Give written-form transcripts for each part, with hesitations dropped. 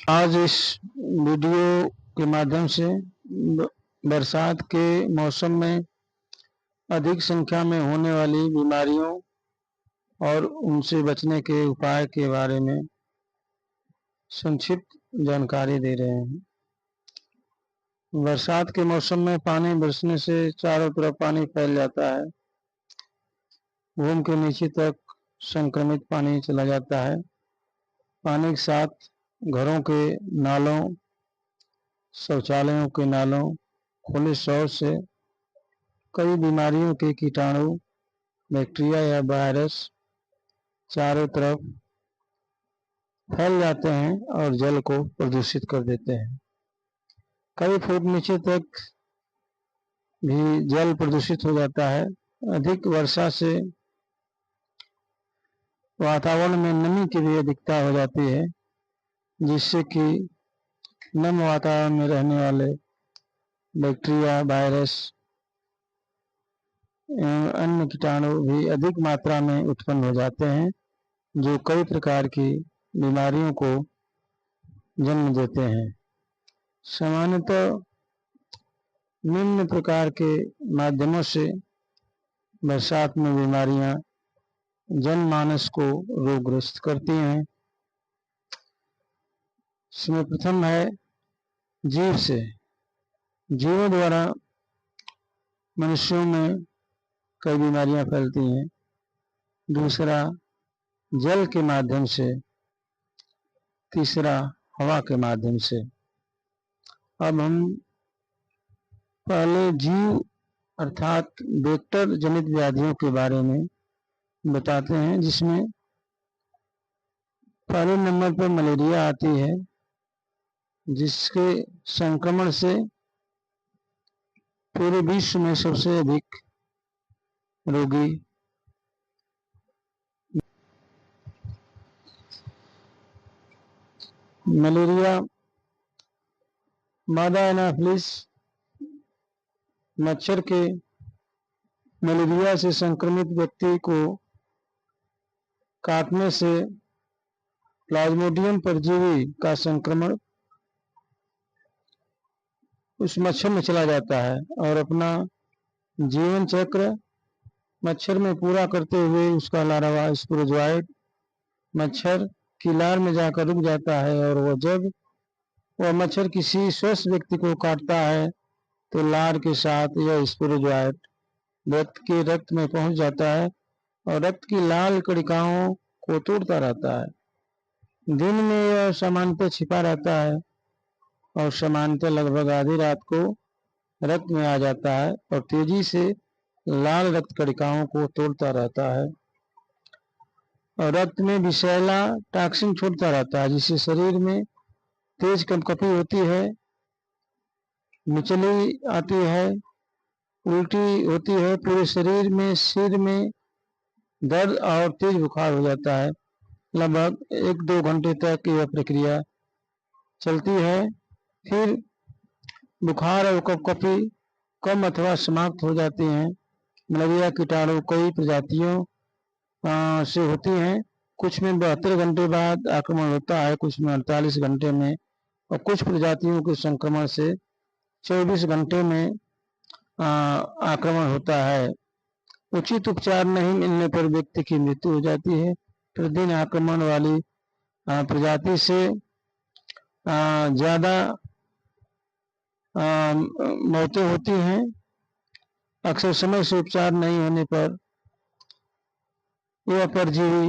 आज इस वीडियो के माध्यम से बरसात के मौसम में अधिक संख्या में होने वाली बीमारियों और उनसे बचने के उपाय के बारे में संक्षिप्त जानकारी दे रहे हैं। बरसात के मौसम में पानी बरसने से चारों तरफ पानी फैल जाता है। भूमि के नीचे तक संक्रमित पानी चला जाता है। पानी के साथ घरों के नालों, शौचालयों के नालों, खुले शौच से कई बीमारियों के कीटाणु, बैक्टीरिया या वायरस चारों तरफ फैल जाते हैं और जल को प्रदूषित कर देते हैं। कई फुट नीचे तक भी जल प्रदूषित हो जाता है। अधिक वर्षा से वातावरण में नमी की भी अधिकता हो जाती है, जिससे कि नम वातावरण में रहने वाले बैक्टीरिया, वायरस एवं अन्य कीटाणु भी अधिक मात्रा में उत्पन्न हो जाते हैं, जो कई प्रकार की बीमारियों को जन्म देते हैं। सामान्यतः निम्न प्रकार के माध्यमों से बरसात में बीमारियां जनमानस को रोगग्रस्त करती हैं। इसमें प्रथम है जीव से। जीवों द्वारा मनुष्यों में कई बीमारियां फैलती हैं। दूसरा जल के माध्यम से। तीसरा हवा के माध्यम से। अब हम पहले जीव अर्थात वेक्टर जनित व्याधियों के बारे में बताते हैं, जिसमें पहले नंबर पर मलेरिया आती है, जिसके संक्रमण से पूरे विश्व में सबसे अधिक रोगी मलेरिया मादा एनाफिलिस मच्छर के मलेरिया से संक्रमित व्यक्ति को काटने से प्लाज्मोडियम परजीवी का संक्रमण उस मच्छर में चला जाता है और अपना जीवन चक्र मच्छर में पूरा करते हुए उसका लार्वा स्पोरोजोइट मच्छर की लार में जाकर रुक जाता है। और वह जब वह मच्छर किसी स्वस्थ व्यक्ति को काटता है तो लार के साथ यह स्पोरोजोइट रक्त में पहुंच जाता है और रक्त की लाल कणिकाओं को तोड़ता रहता है। दिन में यह सामान्यतः छिपा रहता है और सामान्यतः लगभग आधी रात को रक्त में आ जाता है और तेजी से लाल रक्त कणिकाओं को तोड़ता रहता है और रक्त में विषैला टॉक्सिन छोड़ता रहता है, जिससे शरीर में तेज कंपकपी होती है, मिचली आती है, उल्टी होती है, पूरे शरीर में सिर में दर्द और तेज बुखार हो जाता है। लगभग 1-2 घंटे तक यह प्रक्रिया चलती है। फिर बुखार और कंपकपी कम अथवा समाप्त हो जाती हैं। मलेरिया कीटाणु कई प्रजातियों से होती हैं। कुछ में 72 घंटे बाद आक्रमण होता है, कुछ में 48 घंटे में और कुछ प्रजातियों के संक्रमण से 24 घंटे में आक्रमण होता है। उचित उपचार नहीं मिलने पर व्यक्ति की मृत्यु हो जाती है। प्रतिदिन आक्रमण वाली प्रजाति से ज्यादा मौतें होती हैं। अक्सर समय से उपचार नहीं होने पर यह परजीवी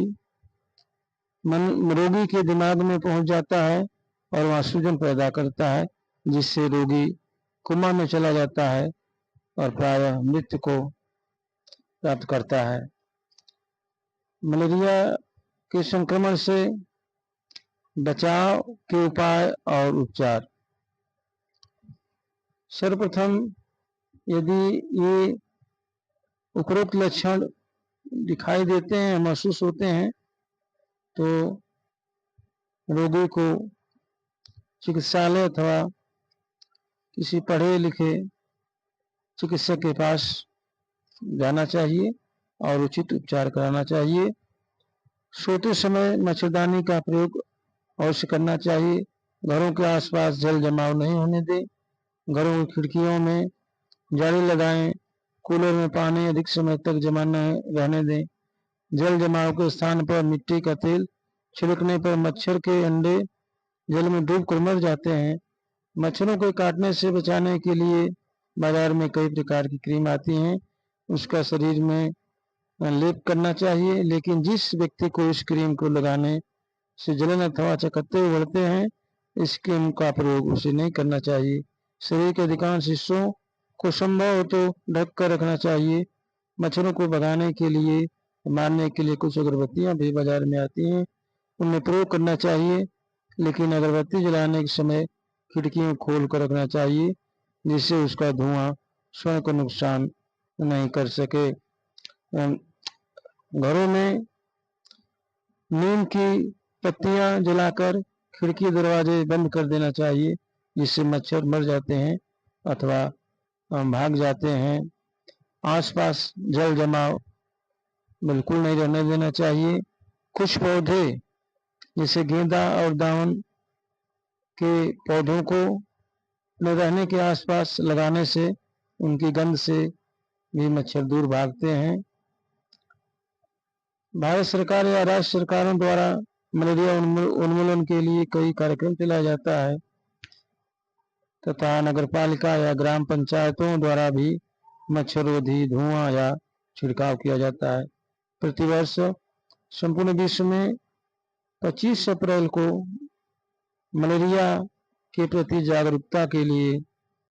रोगी के दिमाग में पहुंच जाता है और वहां सूजन पैदा करता है, जिससे रोगी कोमा में चला जाता है और प्रायः मृत्यु को प्राप्त करता है। मलेरिया के संक्रमण से बचाव के उपाय और उपचार। सर्वप्रथम यदि ये उपरोक्त लक्षण दिखाई देते हैं, महसूस होते हैं, तो रोगी को चिकित्सालय अथवा किसी पढ़े लिखे चिकित्सक के पास जाना चाहिए और उचित उपचार कराना चाहिए। सोते समय मच्छरदानी का प्रयोग अवश्य करना चाहिए। घरों के आसपास जल जमाव नहीं होने दें। घरों की खिड़कियों में जाली लगाएं। कूलर में पानी अधिक समय तक जमा न रहने दें। जल जमाव के स्थान पर मिट्टी का तेल छिड़कने पर मच्छर के अंडे जल में डूबकर मर जाते हैं। मच्छरों को काटने से बचाने के लिए बाजार में कई प्रकार की क्रीम आती हैं, उसका शरीर में लेप करना चाहिए। लेकिन जिस व्यक्ति को इस क्रीम को लगाने से जलन अथवा चकत्ते उभरते हैं, इस क्रीम का प्रयोग उसे नहीं करना चाहिए। शरीर के अधिकांश हिस्सों को संभव हो तो ढक कर रखना चाहिए। मच्छरों को भगाने के लिए, मारने के लिए कुछ अगरबत्तियां भी बाजार में आती हैं, उनमें प्रयोग करना चाहिए। लेकिन अगरबत्ती जलाने के समय खिड़कियों खोल कर रखना चाहिए, जिससे उसका धुआं स्वयं को नुकसान नहीं कर सके। घरों में नीम की पत्तियां जलाकर खिड़की दरवाजे बंद कर देना चाहिए, जिससे मच्छर मर जाते हैं अथवा भाग जाते हैं। आसपास जल जमाव बिल्कुल नहीं रहने देना चाहिए। कुछ पौधे जैसे गेंदा और दावन के पौधों को न रहने के आसपास लगाने से उनकी गंध से भी मच्छर दूर भागते हैं। भारत सरकार या राज्य सरकारों द्वारा मलेरिया उन्मूलन के लिए कई कार्यक्रम चलाया जाता है तथा नगरपालिका या ग्राम पंचायतों द्वारा भी मच्छररोधी धुआं या छिड़काव किया जाता है। प्रतिवर्ष संपूर्ण विश्व में 25 अप्रैल को मलेरिया के प्रति जागरूकता के लिए